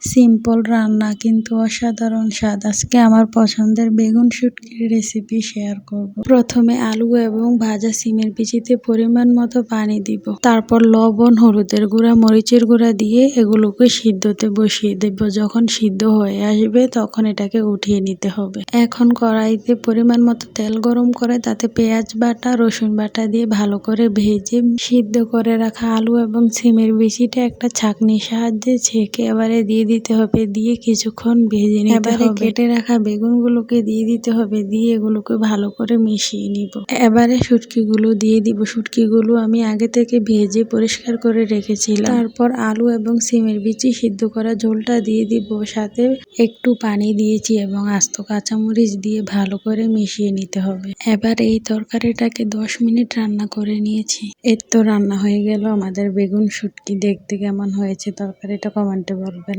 Simple রান্না কিন্তু অসাধারণ স্বাদ। আজকে আমার পছন্দের বেগুন শুটকির রেসিপি শেয়ার করব। প্রথমে আলু এবং ভাজা সিমের বিচিতে পরিমাণ মতো পানি দিব। তারপর লবণ, হলুদের গুঁড়া, মরিচের গুঁড়া দিয়ে এগুলোকে সিদ্ধতে বসিয়ে দেব। যখন সিদ্ধ হয়ে আসবে তখন এটাকে উঠিয়ে নিতে হবে। এখন কড়াইতে পরিমাণ মতো তেল গরম করে তাতে পেঁয়াজ বাটা, রসুন বাটা দিয়ে ভালো করে ভেজে সিদ্ধ করে রাখা আলু এবং সিমের বিচিটা একটা ছাঁকনির সাহায্যে ছেঁকে এবারে দিয়ে দিতে হবে। দিয়ে কিছুক্ষণ ভেজে নিতে হবে। কেটে রাখা বেগুনগুলোকে দিয়ে দিতে হবে। দিয়ে এগুলোকে ভালো করে মিশিয়ে নিব। এবারে শুটকিগুলো দিয়ে দিব। শুটকিগুলো আমি আগে থেকে ভেজে পরিষ্কার করে রেখেছিলাম। তারপর আলু এবং সিমের বিচি সিদ্ধ করা ঝোলটা দিয়ে দিব। সাথে একটু পানি দিয়েছি এবং আস্ত কাঁচামরিচ দিয়ে ভালো করে মিশিয়ে নিতে হবে। এবার এই তরকারিটাকে 10 মিনিট রান্না করে নিয়েছি। এর তো রান্না হয়ে গেল আমাদের বেগুন শুটকি। দেখতে কেমন হয়েছে তরকারিটা কমেন্টে বলবেন।